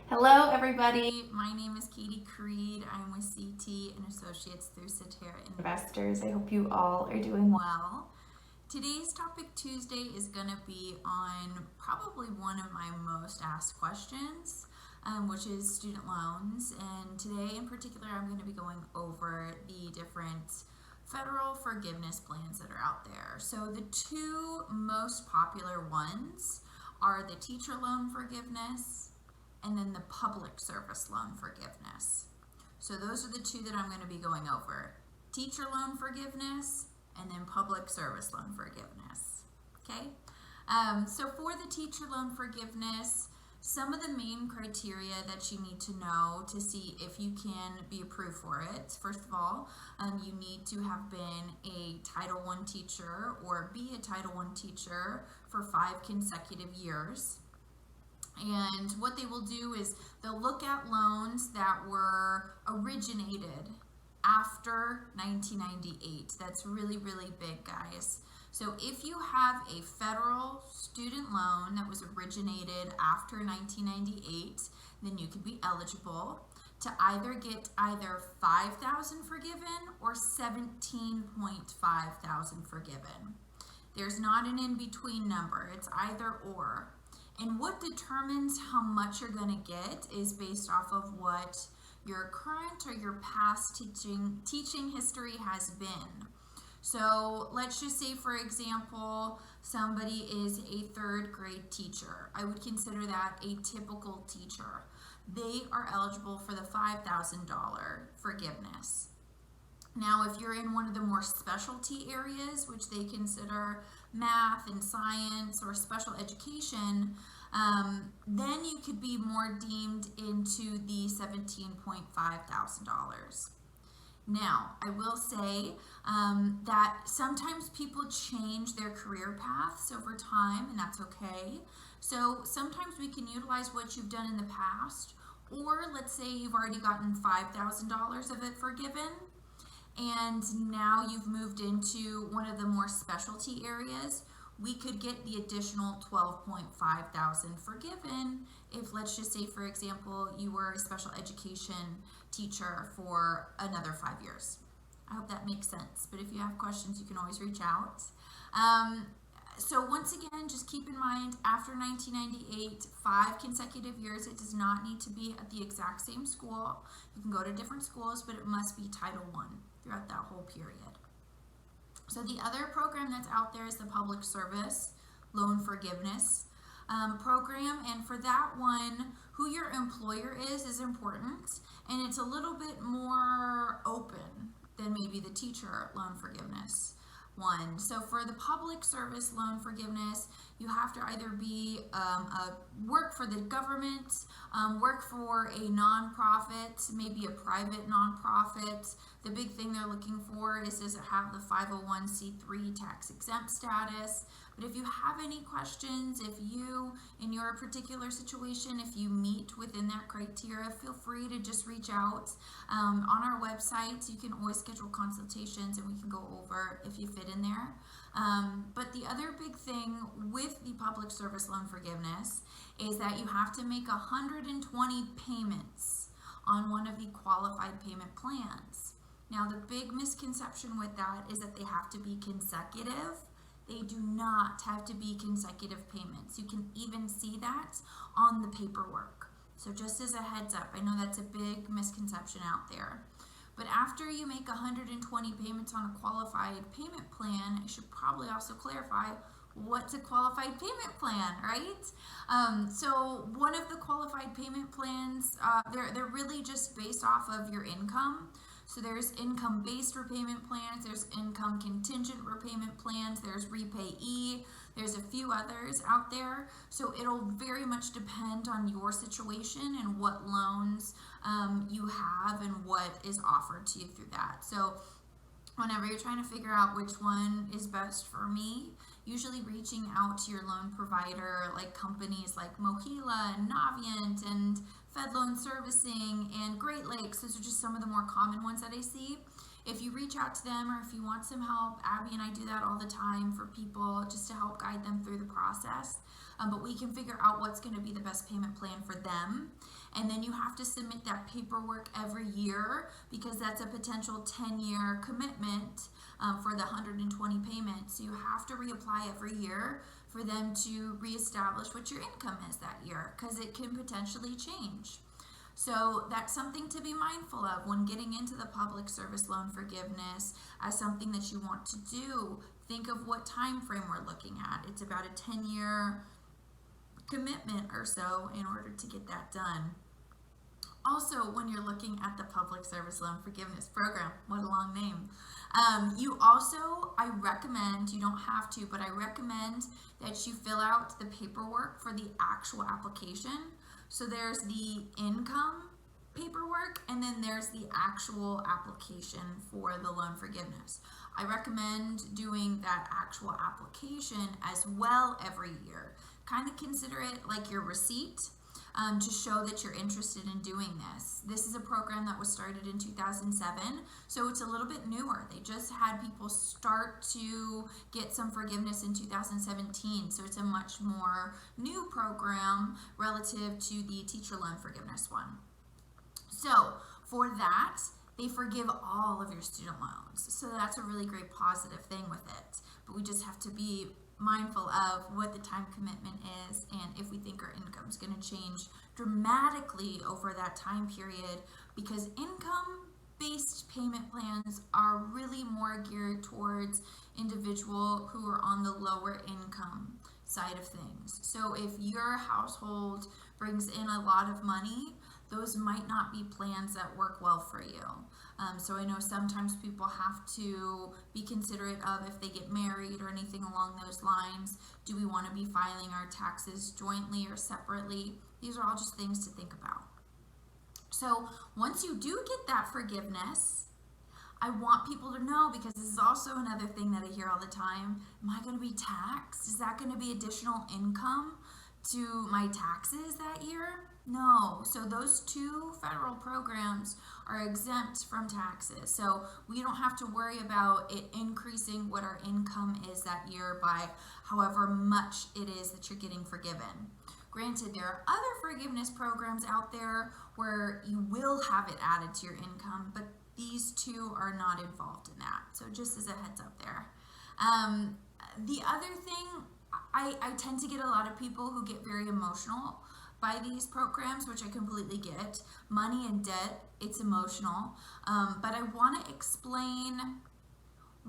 Hello, everybody. My name is Katie Creed. I'm with CT and Associates through Cetera Investors. I hope you all are doing well. Today's topic Tuesday is going to be on probably one of my most asked questions, which is student loans. And today in particular, I'm going to be going over the different federal forgiveness plans that are out there. So the two most popular ones are the teacher loan forgiveness and then the public service loan forgiveness. So those are the two that I'm going to be going over. Teacher loan forgiveness and then public service loan forgiveness. Okay? So for the teacher loan forgiveness, some of the main criteria that you need to know to see if you can be approved for it. First of all, you need to have been a Title I teacher or be a Title I teacher for 5 consecutive years. And what they will do is they'll look at loans that were originated after 1998. That's really, really big, guys. So if you have a federal student loan that was originated after 1998, then you could be eligible to either get either $5,000 forgiven or $17,500 forgiven. There's not an in-between number. It's either or. And what determines how much you're going to get is based off of what your current or your past teaching history has been. So let's just say, for example, somebody is a 3rd grade teacher. I would consider that a typical teacher. They are eligible for the $5,000 forgiveness. Now, if you're in one of the more specialty areas, which they consider math and science or special education, then you could be more deemed into the $17,500. Now, I will say that sometimes people change their career paths over time, and that's okay. So sometimes we can utilize what you've done in the past, or let's say you've already gotten $5,000 of it forgiven, and now you've moved into one of the more specialty areas. We could get the additional $12,500 forgiven if, let's just say, for example, you were a special education teacher for another 5 years. I hope that makes sense. But if you have questions, you can always reach out. So once again, just keep in mind, after 1998, 5 consecutive years, it does not need to be at the exact same school. You can go to different schools, but it must be Title I throughout that whole period. So the other program that's out there is the Public Service Loan Forgiveness program. And for that one, who your employer is important. And it's a little bit more open than maybe the teacher loan forgiveness one. So for the public service loan forgiveness, you have to either be work for the government, work for a nonprofit, maybe a private nonprofit. The big thing they're looking for is, does it have the 501c3 tax exempt status? But if you have any questions, if you, in your particular situation, if you meet within that criteria, feel free to just reach out. On our website, you can always schedule consultations and we can go over if you fit in there. But the other big thing with the public service loan forgiveness is that you have to make 120 payments on one of the qualified payment plans. Now, the big misconception with that is that they have to be consecutive. They do not have to be consecutive payments. You can even see that on the paperwork. So just as a heads up, I know that's a big misconception out there. But after you make 120 payments on a qualified payment plan, I should probably also clarify what's a qualified payment plan, right? So one of the qualified payment plans, they're really just based off of your income. So there's income-based repayment plans, there's income contingent repayment plans, there's repayee, there's a few others out there. So it'll very much depend on your situation and what loans you have and what is offered to you through that. So whenever you're trying to figure out which one is best for me, usually reaching out to your loan provider, like companies like Mohila and Navient and Fed Loan Servicing and Great Lakes. Those are just some of the more common ones that I see. if you reach out to them or if you want some help, Abby and I do that all the time for people just to help guide them through the process. But we can figure out what's going to be the best payment plan for them. And then you have to submit that paperwork every year because that's a potential 10-year commitment for the 120 payments. So you have to reapply every year for them to reestablish what your income is that year because it can potentially change. So that's something to be mindful of when getting into the public service loan forgiveness as something that you want to do. Think of what time frame we're looking at. It's about a 10-year commitment or so in order to get that done. Also, when you're looking at the Public Service Loan Forgiveness Program, what a long name, I recommend, you don't have to, but I recommend that you fill out the paperwork for the actual application. So there's the income paperwork and then there's the actual application for the loan forgiveness. I recommend doing that actual application as well every year. Kind of consider it like your receipt. To show that you're interested in doing this. This is a program that was started in 2007, so it's a little bit newer. They just had people start to get some forgiveness in 2017, so it's a much more new program relative to the teacher loan forgiveness one. So for that, they forgive all of your student loans, so that's a really great positive thing with it. But we just have to be mindful of what the time commitment is and if we think our income is going to change dramatically over that time period, because income-based payment plans are really more geared towards individuals who are on the lower income side of things. So if your household brings in a lot of money, those might not be plans that work well for you. So I know sometimes people have to be considerate of if they get married or anything along those lines. Do we want to be filing our taxes jointly or separately? These are all just things to think about. So once you do get that forgiveness, I want people to know, because this is also another thing that I hear all the time, am I going to be taxed? Is that going to be additional income to my taxes that year? No. So those two federal programs are exempt from taxes. So we don't have to worry about it increasing what our income is that year by however much it is that you're getting forgiven. Granted, there are other forgiveness programs out there where you will have it added to your income, but these two are not involved in that. So just as a heads up there. The other thing, I tend to get a lot of people who get very emotional by these programs, which I completely get. Money and debt, it's emotional. But I want to explain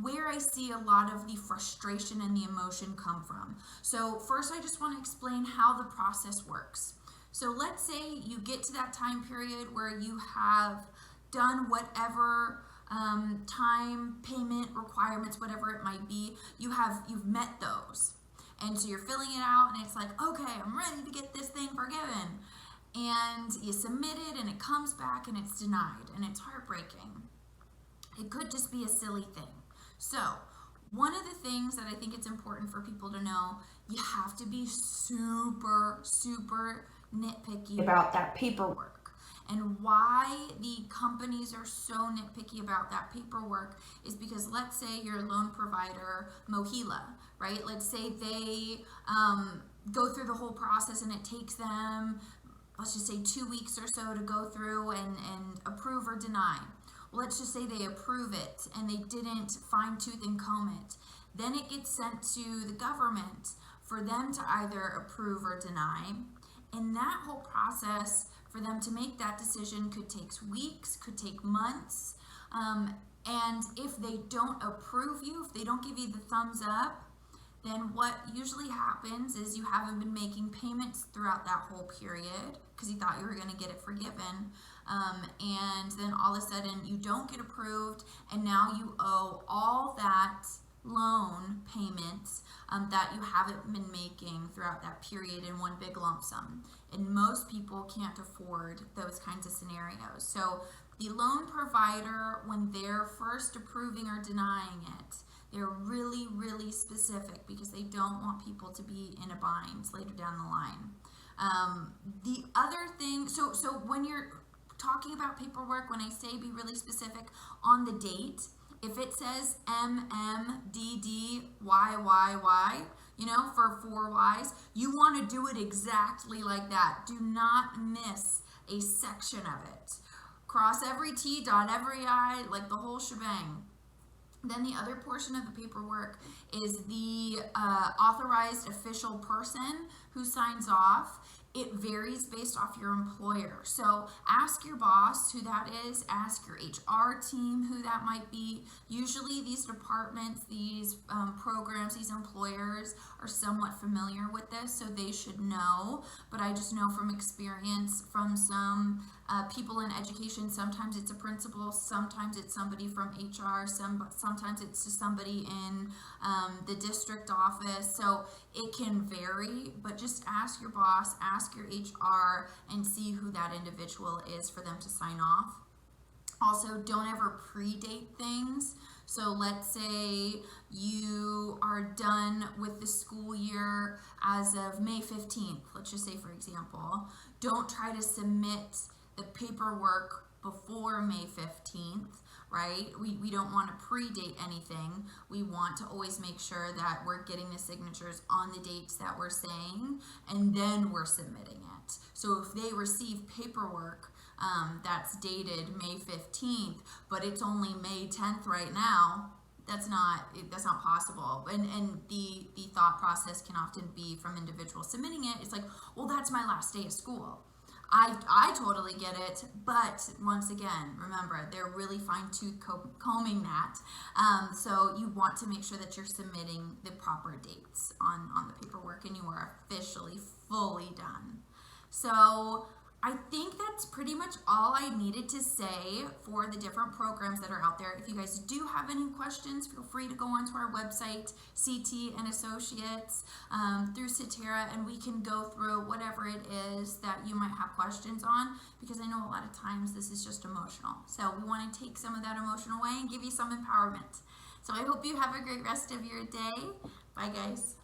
where I see a lot of the frustration and the emotion come from. So first, I just want to explain how the process works. So let's say you get to that time period where you have done whatever time, payment requirements, whatever it might be, you've met those. And so you're filling it out and it's like, okay, I'm ready to get this thing forgiven. And you submit it and it comes back and it's denied and it's heartbreaking. It could just be a silly thing. So one of the things that I think it's important for people to know, you have to be super, super nitpicky about that paperwork. And why the companies are so nitpicky about that paperwork is because let's say your loan provider, Mohila, right? Let's say they go through the whole process and it takes them, let's just say 2 weeks or so to go through and approve or deny. Well, let's just say they approve it and they didn't fine tooth and comb it. Then it gets sent to the government for them to either approve or deny. And that whole process for them to make that decision could take weeks, could take months. And if they don't approve you, if they don't give you the thumbs up, then what usually happens is you haven't been making payments throughout that whole period because you thought you were going to get it forgiven. And then all of a sudden you don't get approved and now you owe all that loan payments that you haven't been making throughout that period in one big lump sum. And most people can't afford those kinds of scenarios. So the loan provider, when they're first approving or denying it, they're really, really specific because they don't want people to be in a bind later down the line. The other thing, so when you're talking about paperwork, when I say be really specific on the date, if it says MMDDYYY, you know, for 4 Ys, you want to do it exactly like that. Do not miss a section of it. Cross every T, dot every I, like the whole shebang. Then the other portion of the paperwork is the authorized official person who signs off. It varies based off your employer. So ask your boss who that is, ask your HR team who that might be. Usually these departments, these programs, these employers are somewhat familiar with this, so they should know. But I just know from experience from some people in education, sometimes it's a principal, sometimes it's somebody from HR, sometimes it's just somebody in the district office. So it can vary, but just ask your boss, ask your HR, and see who that individual is for them to sign off. Also, don't ever predate things. So let's say you are done with the school year as of May 15th, let's just say for example. Don't try to submit the paperwork before May 15th, right? We don't want to predate anything. We want to always make sure that we're getting the signatures on the dates that we're saying, and then we're submitting it. So if they receive paperwork that's dated May 15th, but it's only May 10th right now, that's not possible. And the thought process can often be from individuals submitting it. It's like, well, that's my last day of school. I totally get it, but once again, remember, they're really fine-tooth combing that. So you want to make sure that you're submitting the proper dates on the paperwork and you are officially fully done. So I think that's pretty much all I needed to say for the different programs that are out there. If you guys do have any questions, feel free to go onto our website, CT and Associates, through Cetera, and we can go through whatever it is that you might have questions on, because I know a lot of times this is just emotional. So we want to take some of that emotion away and give you some empowerment. So I hope you have a great rest of your day. Bye, guys.